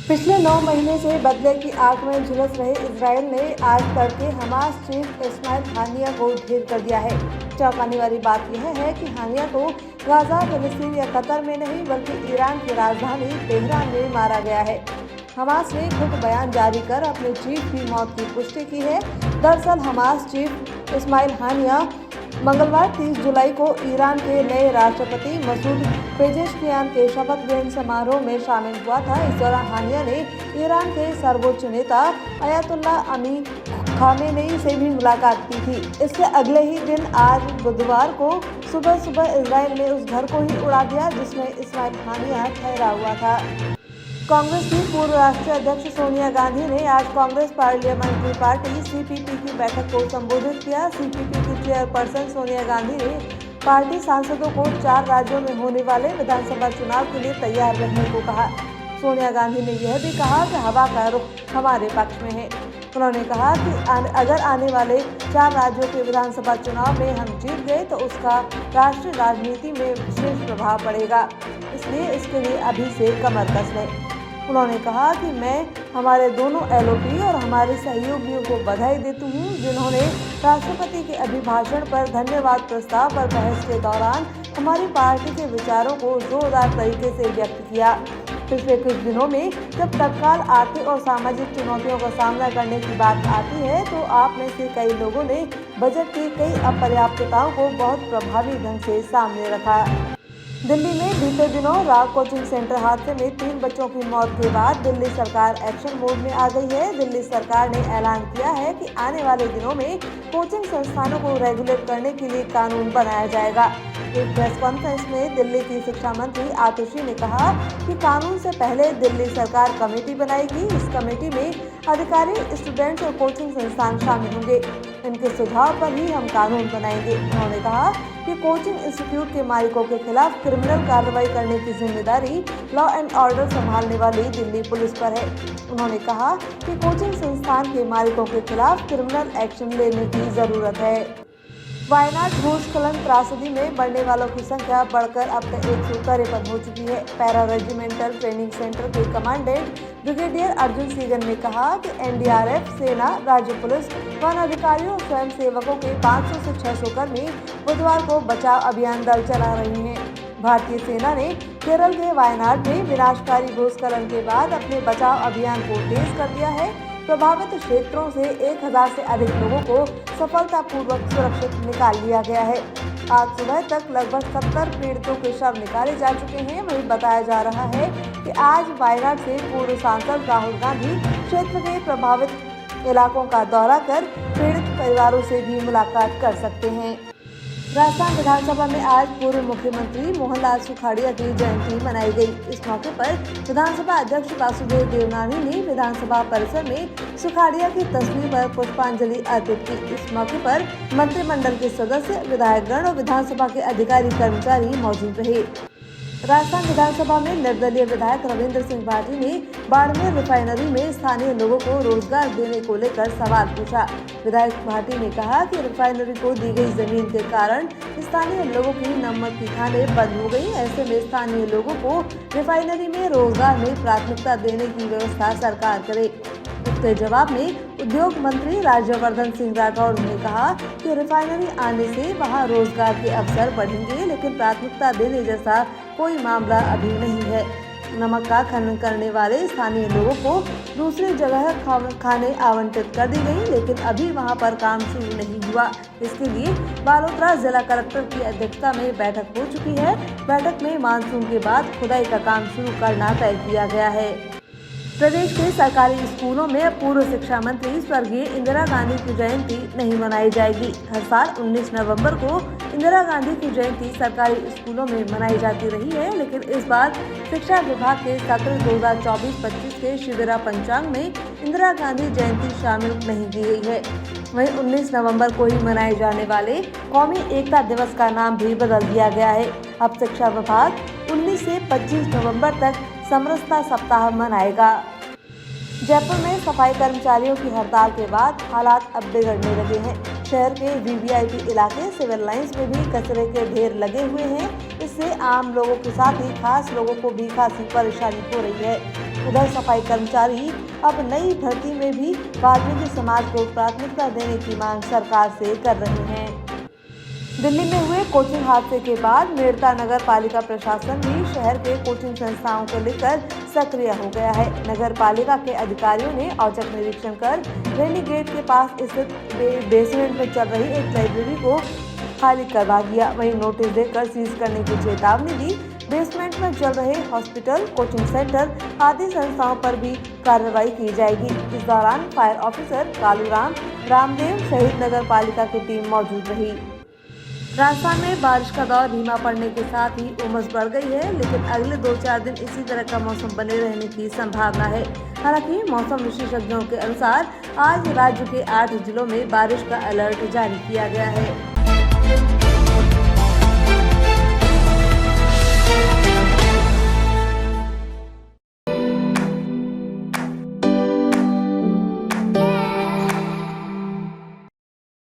पिछले 9 महीने से बदले की आग में झुलस रहे इजराइल ने आज तड़के हमास चीफ इस्माइल हानिया को ढेर कर दिया है। चौंकाने वाली बात यह है कि हानिया को गाजा, फिलिस्तीन या कतर में नहीं बल्कि ईरान की राजधानी तेहरान में मारा गया है। हमास ने खुद बयान जारी कर अपने चीफ की मौत की पुष्टि की है। दरअसल हमास चीफ इस्माइल हानिया मंगलवार 30 जुलाई को ईरान के नए राष्ट्रपति मसूद पेजेश्कियान के शपथ ग्रहण समारोह में शामिल हुआ था। इस दौरान हानिया ने ईरान के सर्वोच्च नेता अयातुल्ला अली खामेनेई से भी मुलाकात की थी। इससे अगले ही दिन आज बुधवार को सुबह इजराइल ने उस घर को ही उड़ा दिया जिसमें इस्माइल हानिया ठहरा हुआ था। कांग्रेस की पूर्व राष्ट्रीय अध्यक्ष सोनिया गांधी ने आज कांग्रेस पार्लियामेंट्री पार्टी सीपीपी की बैठक को संबोधित किया। सीपीपी की चेयरपर्सन सोनिया गांधी ने पार्टी सांसदों को 4 राज्यों में होने वाले विधानसभा चुनाव के लिए तैयार रहने को कहा। सोनिया गांधी ने यह भी कहा कि हवा का रुख हमारे पक्ष में है। उन्होंने कहा कि अगर आने वाले 4 राज्यों के विधानसभा चुनाव में हम जीत गए तो उसका राष्ट्रीय राजनीति में विशेष प्रभाव पड़ेगा, इसलिए इसके लिए अभी से कमर कस लें। उन्होंने कहा कि मैं हमारे दोनों एलओपी और हमारे सहयोगियों को बधाई देती हूँ जिन्होंने राष्ट्रपति के अभिभाषण पर धन्यवाद प्रस्ताव पर बहस के दौरान हमारी पार्टी के विचारों को जोरदार तरीके से व्यक्त किया। पिछले कुछ दिनों में जब तत्काल आर्थिक और सामाजिक चुनौतियों का सामना करने की बात आती है तो आप में से कई लोगों ने बजट की कई अपर्याप्तताओं को बहुत प्रभावी ढंग से सामने रखा। दिल्ली में बीते दिनों राग कोचिंग सेंटर हादसे में 3 बच्चों की मौत के बाद दिल्ली सरकार एक्शन मोड में आ गई है। दिल्ली सरकार ने ऐलान किया है कि आने वाले दिनों में कोचिंग संस्थानों को रेगुलेट करने के लिए कानून बनाया जाएगा। एक प्रेस कॉन्फ्रेंस में दिल्ली की शिक्षा मंत्री आतिशी ने कहा कि कानून से पहले दिल्ली सरकार कमेटी बनाएगी। इस कमेटी में अधिकारी, स्टूडेंट्स और कोचिंग संस्थान शामिल होंगे। इनके सुझाव पर ही हम कानून बनाएंगे। उन्होंने कहा कि कोचिंग इंस्टीट्यूट के मालिकों के खिलाफ क्रिमिनल कार्रवाई करने की जिम्मेदारी लॉ एंड ऑर्डर संभालने वाली दिल्ली पुलिस पर है। उन्होंने कहा कि कोचिंग संस्थान के मालिकों के खिलाफ क्रिमिनल एक्शन लेने की जरूरत है। वायनाड भूस्खलन त्रासदी में मरने वालों की संख्या बढ़कर अब तक 153 हो चुकी है। पैरा रेजिमेंटल ट्रेनिंग सेंटर के कमांडेंट ब्रिगेडियर अर्जुन सीगन ने कहा कि एनडीआरएफ, सेना, राज्य पुलिस, वन अधिकारियों और स्वयं सेवकों के 500 से 600 कर्मी बुधवार को बचाव अभियान दल चला रहे हैं। भारतीय सेना ने केरल के वायनाड में विनाशकारी भूस्खलन के बाद अपने बचाव अभियान को तेज कर दिया है। प्रभावित क्षेत्रों से 1000 से अधिक लोगों को सफलतापूर्वक सुरक्षित निकाल लिया गया है। आज सुबह तक लगभग 70 पीड़ितों के शव निकाले जा चुके हैं। वहीं बताया जा रहा है कि आज वायनाड से पूर्व सांसद राहुल गांधी क्षेत्र के प्रभावित इलाकों का दौरा कर पीड़ित परिवारों से भी मुलाकात कर सकते हैं। राजस्थान विधानसभा में आज पूर्व मुख्यमंत्री मोहनलाल सुखाड़िया की जयंती मनाई गई। इस मौके पर विधानसभा अध्यक्ष वासुदेव देवनानी ने विधानसभा परिसर में सुखाड़िया की तस्वीर पर पुष्पांजलि अर्पित की। इस मौके पर मंत्रिमंडल के सदस्य, विधायकगण और विधानसभा के अधिकारी कर्मचारी मौजूद रहे। राजस्थान विधानसभा में निर्दलीय विधायक रविंद्र सिंह भाटी ने बाड़मेर रिफाइनरी में स्थानीय लोगों को रोजगार देने को लेकर सवाल पूछा। विधायक भाटी ने कहा कि रिफाइनरी को दी गई जमीन के कारण स्थानीय लोगों की नमक की खानें बंद हो गई। ऐसे में स्थानीय लोगों को रिफाइनरी में रोजगार में प्राथमिकता देने की व्यवस्था सरकार करे। उसके जवाब में उद्योग मंत्री राज्यवर्धन सिंह राठौड़ ने कहा कि रिफाइनरी आने से वहां रोजगार के अवसर बढ़ेंगे, लेकिन प्राथमिकता देने जैसा कोई मामला अभी नहीं है। नमक का खनन करने वाले स्थानीय लोगों को दूसरी जगह खाने आवंटित कर दी गई, लेकिन अभी वहां पर काम शुरू नहीं हुआ। इसके लिए बालोतरा जिला कलेक्टर की अध्यक्षता में बैठक हो चुकी है। बैठक में मानसून के बाद खुदाई का काम शुरू करना तय किया गया है। प्रदेश के सरकारी स्कूलों में पूर्व शिक्षा मंत्री स्वर्गीय इंदिरा गांधी की जयंती नहीं मनाई जाएगी। हर साल 19 नवंबर को इंदिरा गांधी की जयंती सरकारी स्कूलों में मनाई जाती रही है, लेकिन इस बार शिक्षा विभाग के सत्र 2024-25 के शिविरा पंचांग में इंदिरा गांधी जयंती शामिल नहीं की गई है। वहीं 19 नवंबर को ही मनाए जाने वाले कौमी एकता दिवस का नाम भी बदल दिया गया है। अब शिक्षा विभाग 19 से 25 नवंबर तक समरसता सप्ताह मनाएगा। जयपुर में सफाई कर्मचारियों की हड़ताल के बाद हालात अब बिगड़ने लगे हैं। शहर के वीवीआईपी इलाके सिविल लाइंस में भी कचरे के ढेर लगे हुए हैं। इससे आम लोगों के साथ ही खास लोगों को भी खासी परेशानी हो रही है। उधर सफाई कर्मचारी अब नई भर्ती में भी वाल्मीकि समाज को प्राथमिकता देने की मांग सरकार से कर रहे हैं। दिल्ली में हुए कोचिंग हादसे के बाद मेड़ता नगर पालिका प्रशासन भी शहर के कोचिंग संस्थाओं को लेकर सक्रिय हो गया है। नगर पालिका के अधिकारियों ने औचक निरीक्षण कर रेली गेट के पास स्थित बेसमेंट में चल रही एक लाइब्रेरी को खाली करवा दिया। वहीं नोटिस देकर सीज करने की चेतावनी दी। बेसमेंट में चल रहे हॉस्पिटल, कोचिंग सेंटर आदि संस्थाओं पर भी कार्रवाई की जाएगी। इस दौरान फायर ऑफिसर कालूराम रामदेव सहित नगर पालिका की टीम मौजूद रही। राजस्थान में बारिश का दौर धीमा पड़ने के साथ ही उमस बढ़ गई है, लेकिन अगले 2-4 दिन इसी तरह का मौसम बने रहने की संभावना है। हालांकि मौसम विशेषज्ञों के अनुसार आज राज्य के 8 जिलों में बारिश का अलर्ट जारी किया गया है।